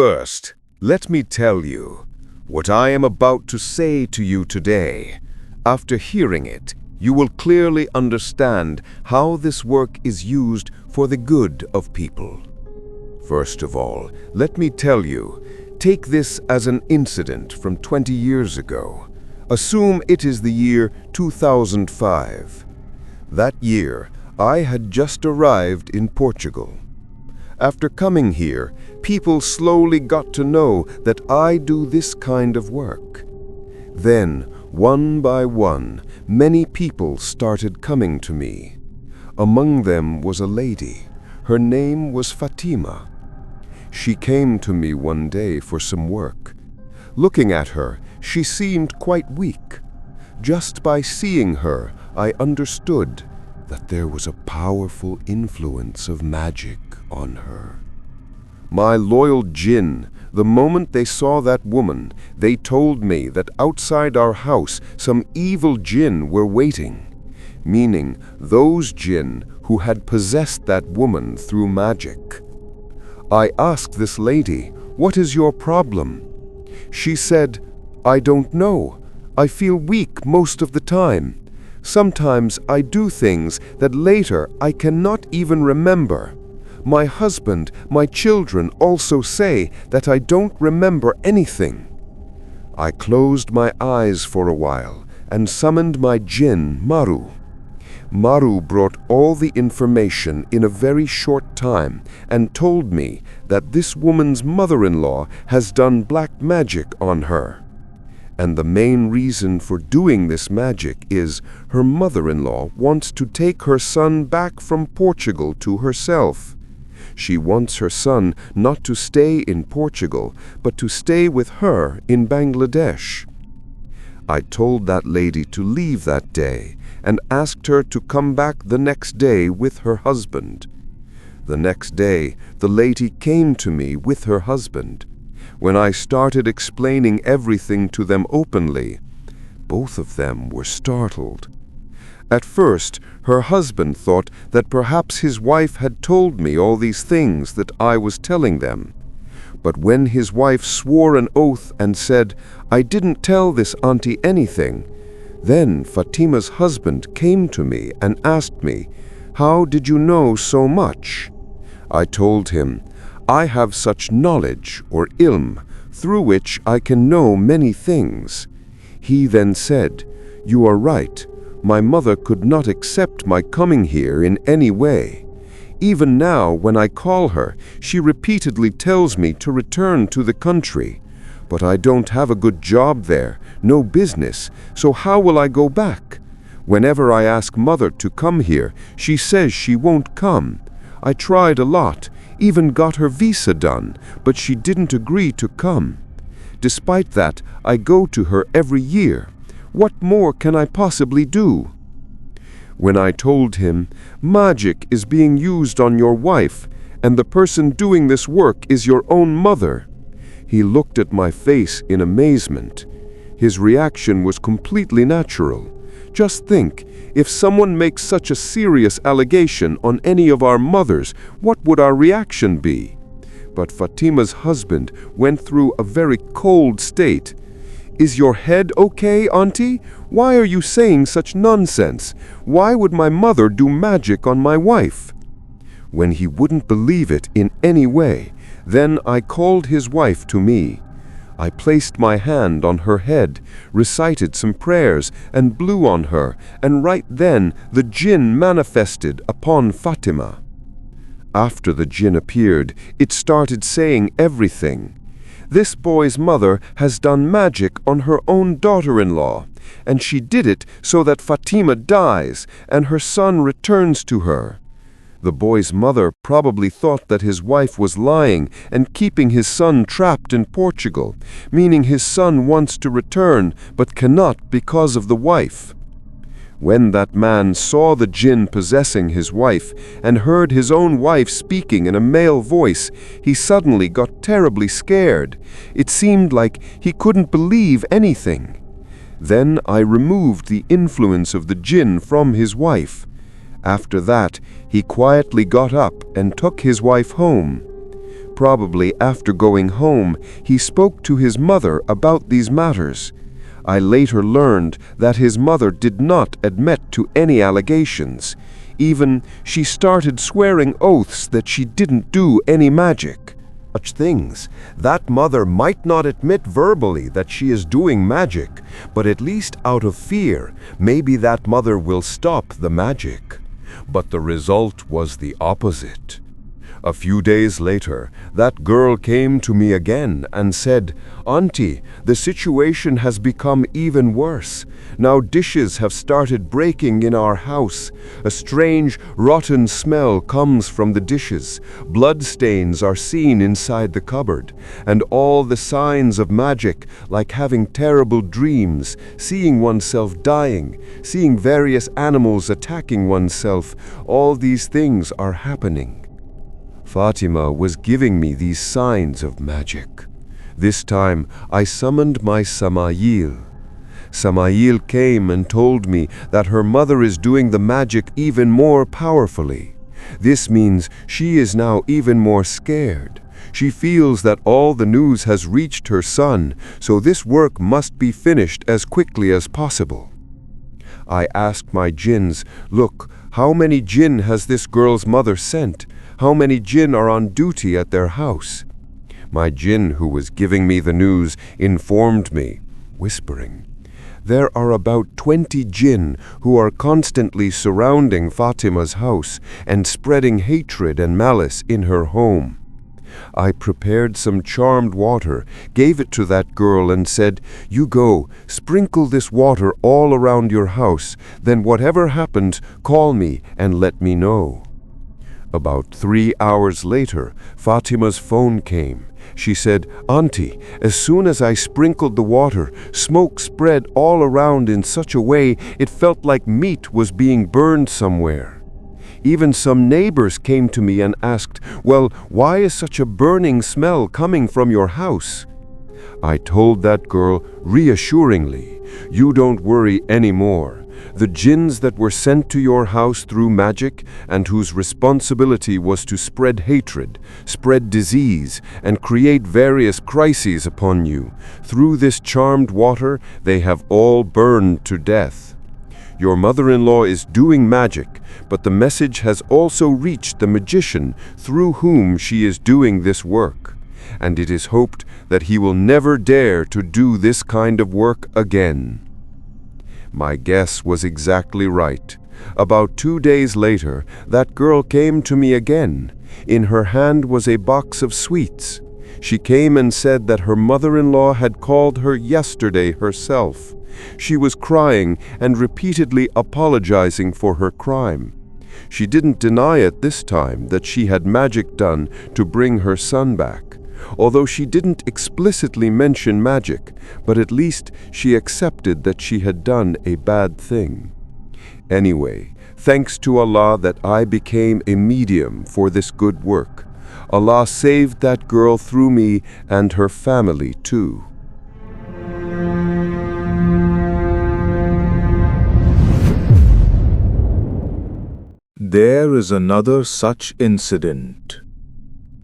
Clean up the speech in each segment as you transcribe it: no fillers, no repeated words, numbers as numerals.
First, let me tell you what I am about to say to you today. After hearing it, you will clearly understand how this work is used for the good of people. First of all, let me tell you, take this as an incident from 20 years ago. Assume it is the year 2005. That year, I had just arrived in Portugal. After coming here, people slowly got to know that I do this kind of work. Then, one by one, many people started coming to me. Among them was a lady. Her name was Fatima. She came to me one day for some work. Looking at her, she seemed quite weak. Just by seeing her, I understood that there was a powerful influence of magic on her. My loyal Jinn, the moment they saw that woman, they told me that outside our house some evil Jinn were waiting, meaning those Jinn who had possessed that woman through magic. I asked this lady, "What is your problem?" She said, "I don't know. I feel weak most of the time. Sometimes I do things that later I cannot even remember. My husband, my children also say that I don't remember anything." I closed my eyes for a while and summoned my Jinn, Maru. Maru brought all the information in a very short time and told me that this woman's mother-in-law has done black magic on her. And the main reason for doing this magic is her mother-in-law wants to take her son back from Portugal to herself. She wants her son not to stay in Portugal, but to stay with her in Bangladesh. I told that lady to leave that day and asked her to come back the next day with her husband. The next day, the lady came to me with her husband. When I started explaining everything to them openly, both of them were startled. At first, her husband thought that perhaps his wife had told me all these things that I was telling them. But when his wife swore an oath and said, "I didn't tell this auntie anything," then Fatima's husband came to me and asked me, "How did you know so much?" I told him, "I have such knowledge, or ilm, through which I can know many things." He then said, "You are right. My mother could not accept my coming here in any way. Even now, when I call her, she repeatedly tells me to return to the country. But I don't have a good job there, no business, so how will I go back? Whenever I ask Mother to come here, she says she won't come. I tried a lot, even got her visa done, but she didn't agree to come. Despite that, I go to her every year. What more can I possibly do?" When I told him, "Magic is being used on your wife, and the person doing this work is your own mother," he looked at my face in amazement. His reaction was completely natural. Just think, if someone makes such a serious allegation on any of our mothers, what would our reaction be? But Fatima's husband went through a very cold state. "Is your head okay, auntie? Why are you saying such nonsense? Why would my mother do magic on my wife?" When he wouldn't believe it in any way, then I called his wife to me. I placed my hand on her head, recited some prayers, and blew on her, and right then the Jinn manifested upon Fatima. After the Jinn appeared, it started saying everything. "This boy's mother has done magic on her own daughter-in-law, and she did it so that Fatima dies and her son returns to her." The boy's mother probably thought that his wife was lying and keeping his son trapped in Portugal, meaning his son wants to return but cannot because of the wife. When that man saw the Jinn possessing his wife and heard his own wife speaking in a male voice, he suddenly got terribly scared. It seemed like he couldn't believe anything. Then I removed the influence of the Jinn from his wife. After that, he quietly got up and took his wife home. probably after going home, he spoke to his mother about these matters. I later learned that his mother did not admit to any allegations. Even she started swearing oaths that she didn't do any magic. Such things. That mother might not admit verbally that she is doing magic, but at least out of fear, maybe that mother will stop the magic. But the result was the opposite. A few days later, that girl came to me again and said, "Auntie, the situation has become even worse. Now dishes have started breaking in our house. A strange, rotten smell comes from the dishes. Blood stains are seen inside the cupboard. And all the signs of magic, like having terrible dreams, seeing oneself dying, seeing various animals attacking oneself, all these things are happening." Fatima was giving me these signs of magic. This time I summoned my Samael. Samael came and told me that her mother is doing the magic even more powerfully. This means she is now even more scared. She feels that all the news has reached her son, so this work must be finished as quickly as possible. I asked my jinns, "Look, how many jinn has this girl's mother sent? How many jinn are on duty at their house?" My jinn who was giving me the news informed me, whispering, "There are about 20 jinn who are constantly surrounding Fatima's house and spreading hatred and malice in her home." I prepared some charmed water, gave it to that girl and said, "You go, sprinkle this water all around your house, then whatever happens, call me and let me know." About 3 hours later, Fatima's phone came. She said, "Auntie, as soon as I sprinkled the water, smoke spread all around in such a way it felt like meat was being burned somewhere." Even some neighbors came to me and asked, "Well, why is such a burning smell coming from your house?" I told that girl reassuringly, "You don't worry anymore. The jinns that were sent to your house through magic and whose responsibility was to spread hatred, spread disease, and create various crises upon you, through this charmed water they have all burned to death. Your mother-in-law is doing magic, but the message has also reached the magician through whom she is doing this work, and it is hoped that he will never dare to do this kind of work again." My guess was exactly right. About 2 days later, that girl came to me again. In her hand was a box of sweets. She came and said that her mother-in-law had called her yesterday herself. She was crying and repeatedly apologizing for her crime. She didn't deny it this time that she had magic done to bring her son back. Although she didn't explicitly mention magic, but at least she accepted that she had done a bad thing. Anyway, thanks to Allah that I became a medium for this good work. Allah saved that girl through me and her family too. There is another such incident.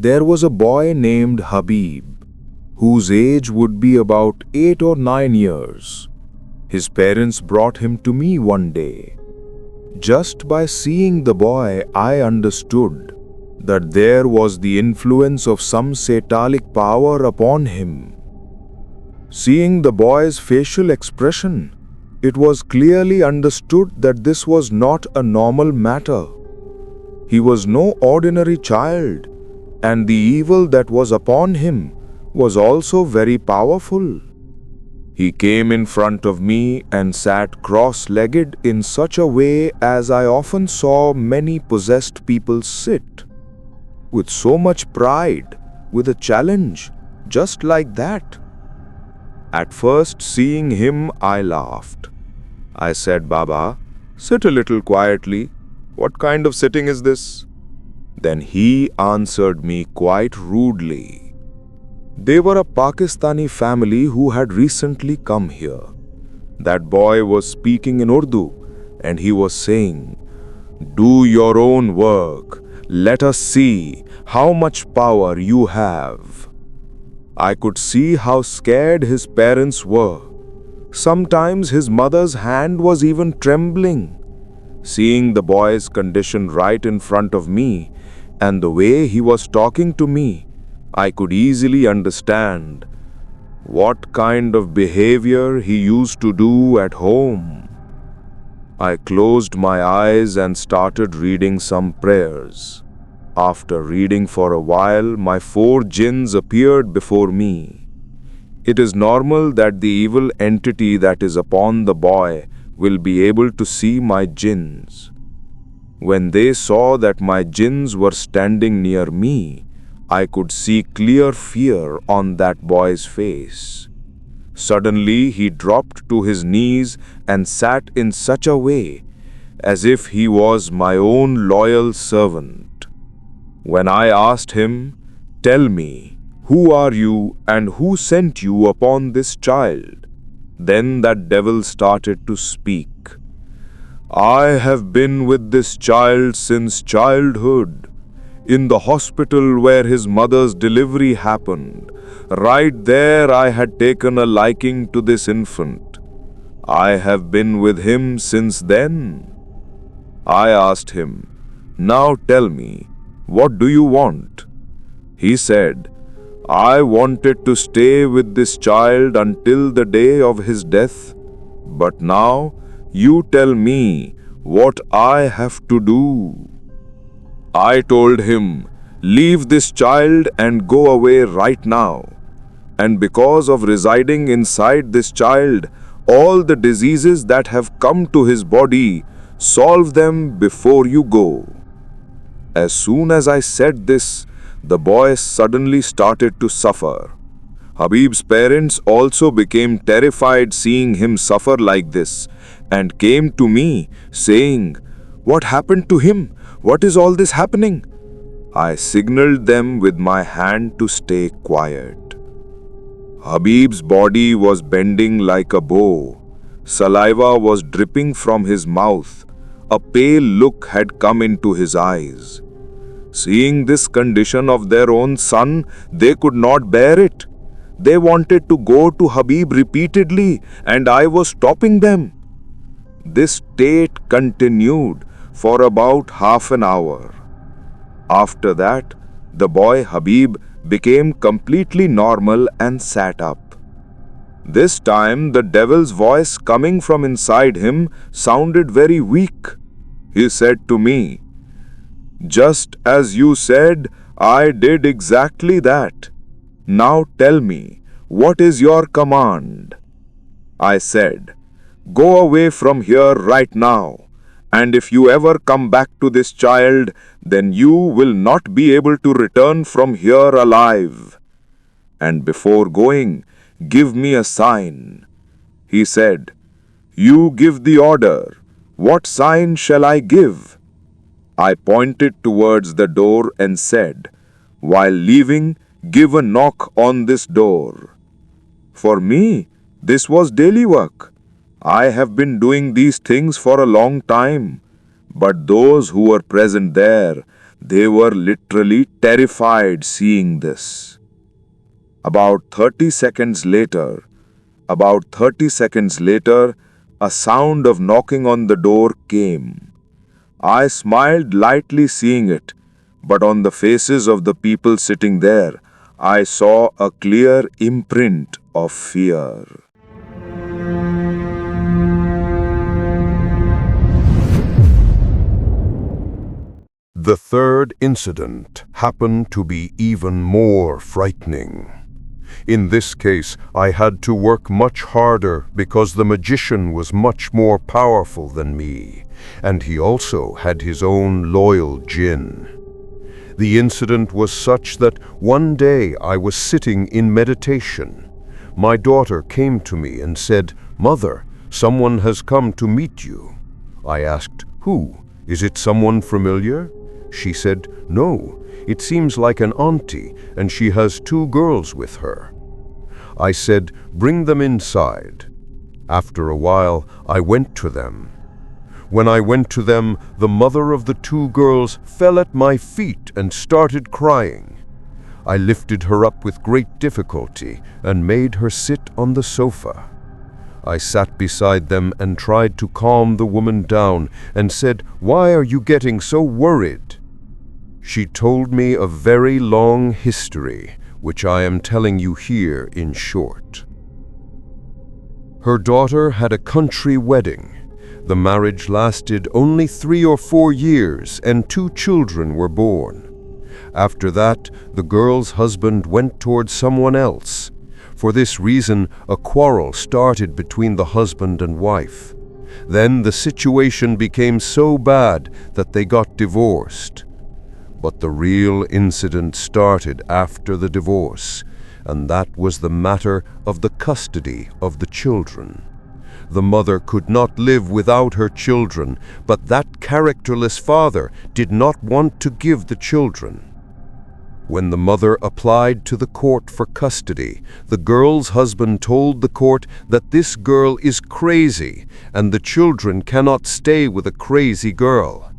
There was a boy named Habib, whose age would be about 8 or 9 years. His parents brought him to me one day. Just by seeing the boy, I understood that there was the influence of some satanic power upon him. Seeing the boy's facial expression, it was clearly understood that this was not a normal matter. He was no ordinary child, and the evil that was upon him was also very powerful. He came in front of me and sat cross-legged in such a way as I often saw many possessed people sit, with so much pride, with a challenge, just like that. At first, seeing him, I laughed. I said, "Baba, sit a little quietly. What kind of sitting is this?" Then he answered me quite rudely. They were a Pakistani family who had recently come here. That boy was speaking in Urdu, and he was saying, "Do your own work. Let us see how much power you have." I could see how scared his parents were. Sometimes his mother's hand was even trembling. Seeing the boy's condition right in front of me and the way he was talking to me, I could easily understand what kind of behavior he used to do at home. I closed my eyes and started reading some prayers. After reading for a while, my 4 jinns appeared before me. It is normal that the evil entity that is upon the boy will be able to see my jinns. When they saw that my jinns were standing near me, I could see clear fear on that boy's face. Suddenly he dropped to his knees and sat in such a way as if he was my own loyal servant. When I asked him, "Tell me, who are you and who sent you upon this child?" then that devil started to speak. "I have been with this child since childhood. In the hospital where his mother's delivery happened, right there I had taken a liking to this infant. I have been with him since then." I asked him, "Now tell me, what do you want?" He said, "I wanted to stay with this child until the day of his death, but now you tell me what I have to do." I told him, "Leave this child and go away right now. And because of residing inside this child, all the diseases that have come to his body, solve them before you go." As soon as I said this, the boy suddenly started to suffer. Habib's parents also became terrified seeing him suffer like this and came to me saying, "What happened to him? What is all this happening?" I signaled them with my hand to stay quiet. Habib's body was bending like a bow. Saliva was dripping from his mouth. A pale look had come into his eyes. Seeing this condition of their own son, they could not bear it. They wanted to go to Habib repeatedly, and I was stopping them. This state continued for about half an hour. After that, the boy Habib became completely normal and sat up. This time, the devil's voice coming from inside him sounded very weak. He said to me, "Just as you said, I did exactly that. Now tell me, what is your command?" I said, "Go away from here right now, and if you ever come back to this child, then you will not be able to return from here alive. And before going, give me a sign." He said, "You give the order. What sign shall I give?" I pointed towards the door and said, "While leaving, give a knock on this door." For me, this was daily work. I have been doing these things for a long time. But those who were present there, they were literally terrified seeing this. About 30 seconds later, a sound of knocking on the door came. I smiled lightly seeing it, but on the faces of the people sitting there, I saw a clear imprint of fear. The third incident happened to be even more frightening. In this case, I had to work much harder because the magician was much more powerful than me, and he also had his own loyal jinn. The incident was such that one day I was sitting in meditation. My daughter came to me and said, "Mother, someone has come to meet you." I asked, "Who? Is it someone familiar?" She said, "No, it seems like an auntie, and she has 2 girls with her." I said, "Bring them inside." After a while, I went to them. When I went to them, the mother of the two girls fell at my feet and started crying. I lifted her up with great difficulty and made her sit on the sofa. I sat beside them and tried to calm the woman down and said, "Why are you getting so worried?" She told me a very long history, which I am telling you here in short. Her daughter had a country wedding. The marriage lasted only 3 or 4 years, and 2 children were born. After that, the girl's husband went towards someone else. For this reason, a quarrel started between the husband and wife. Then the situation became so bad that they got divorced. But the real incident started after the divorce, and that was the matter of the custody of the children. The mother could not live without her children, but that characterless father did not want to give the children. When the mother applied to the court for custody, the girl's husband told the court that this girl is crazy and the children cannot stay with a crazy girl.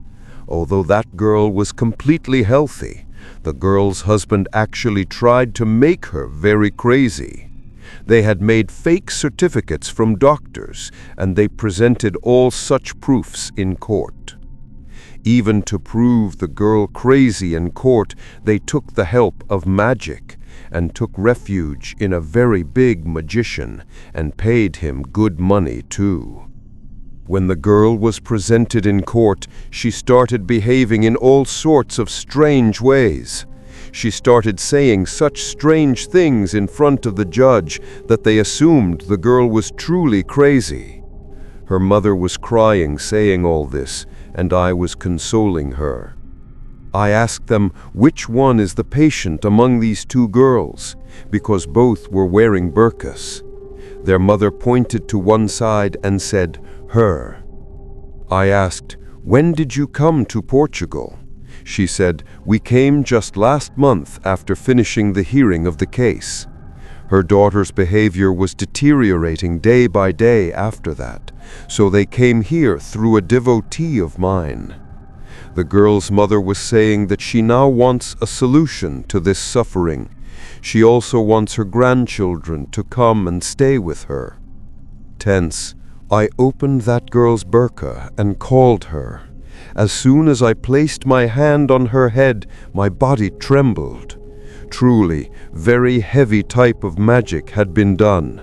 Although that girl was completely healthy, the girl's husband actually tried to make her very crazy. They had made fake certificates from doctors, and they presented all such proofs in court. Even to prove the girl crazy in court, they took the help of magic and took refuge in a very big magician and paid him good money too. When the girl was presented in court, she started behaving in all sorts of strange ways. She started saying such strange things in front of the judge that they assumed the girl was truly crazy. Her mother was crying saying all this, and I was consoling her. I asked them which one is the patient among these 2 girls, because both were wearing burqas. Their mother pointed to one side and said, "Her." I asked, "When did you come to Portugal?" She said, "We came just last month after finishing the hearing of the case." Her daughter's behavior was deteriorating day by day after that, so they came here through a devotee of mine. The girl's mother was saying that she now wants a solution to this suffering. She also wants her grandchildren to come and stay with her. Tense, I opened that girl's burqa and called her. As soon as I placed my hand on her head, my body trembled. Truly, very heavy type of magic had been done.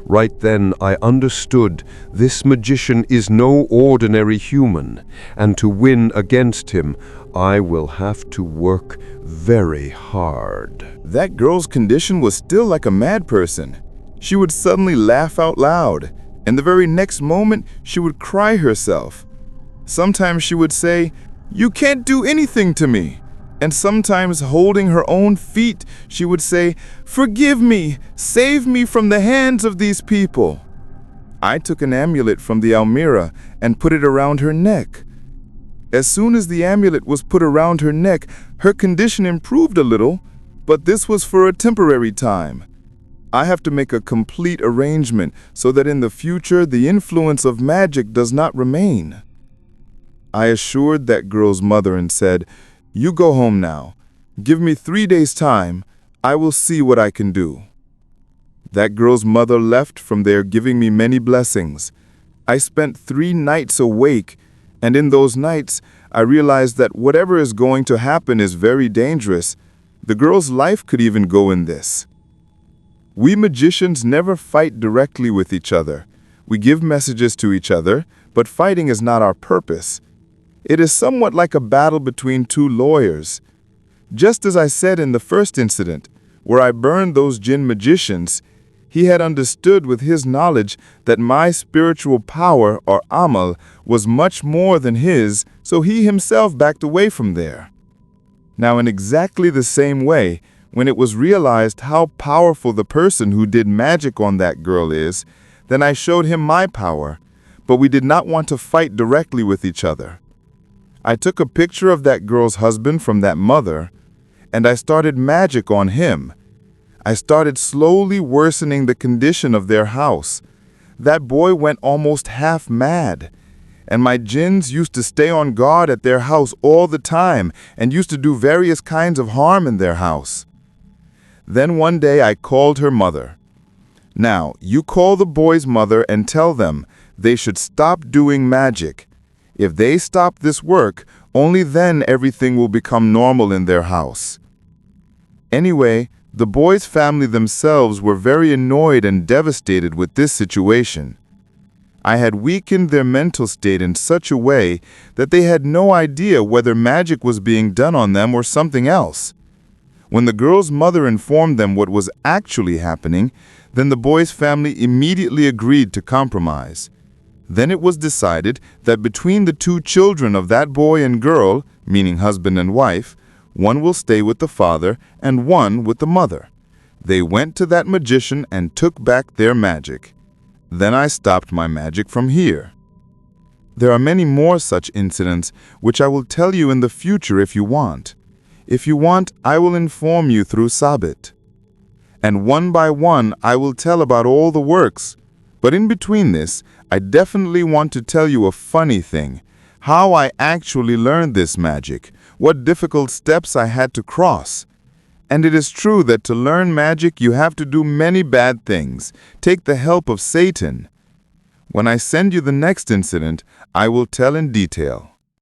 Right then I understood this magician is no ordinary human, and to win against him, I will have to work very hard. That girl's condition was still like a mad person. She would suddenly laugh out loud, and the very next moment she would cry herself. Sometimes she would say, "You can't do anything to me." And sometimes, holding her own feet, she would say, "Forgive me, save me from the hands of these people." I took an amulet from the Almirah and put it around her neck. As soon as the amulet was put around her neck, her condition improved a little, but this was for a temporary time. I have to make a complete arrangement so that in the future the influence of magic does not remain. I assured that girl's mother and said, "You go home now. Give me 3 days' time. I will see what I can do." That girl's mother left from there giving me many blessings. I spent 3 nights awake, and in those nights I realized that whatever is going to happen is very dangerous. The girl's life could even go in this. We magicians never fight directly with each other. We give messages to each other, but fighting is not our purpose. It is somewhat like a battle between 2 lawyers. Just as I said in the first incident, where I burned those Jinn magicians, he had understood with his knowledge that my spiritual power, or amal, was much more than his, so he himself backed away from there. Now, in exactly the same way, when it was realized how powerful the person who did magic on that girl is, then I showed him my power, but we did not want to fight directly with each other. I took a picture of that girl's husband from that mother, and I started magic on him. I started slowly worsening the condition of their house. That boy went almost half mad. and my jinns used to stay on guard at their house all the time and used to do various kinds of harm in their house. Then one day I called her mother. Now, you call the boy's mother and tell them they should stop doing magic. If they stop this work, only then everything will become normal in their house. Anyway, the boy's family themselves were very annoyed and devastated with this situation. I had weakened their mental state in such a way that they had no idea whether magic was being done on them or something else. When the girl's mother informed them what was actually happening, then the boy's family immediately agreed to compromise. Then it was decided that between the two children of that boy and girl, meaning husband and wife, one will stay with the father and one with the mother. They went to that magician and took back their magic. Then I stopped my magic from here. There are many more such incidents which I will tell you in the future if you want. If you want, I will inform you through Sabit. And one by one I will tell about all the works. But in between this, I definitely want to tell you a funny thing. How I actually learned this magic. What difficult steps I had to cross. And it is true that to learn magic you have to do many bad things. Take the help of Satan. When I send you the next incident, I will tell in detail.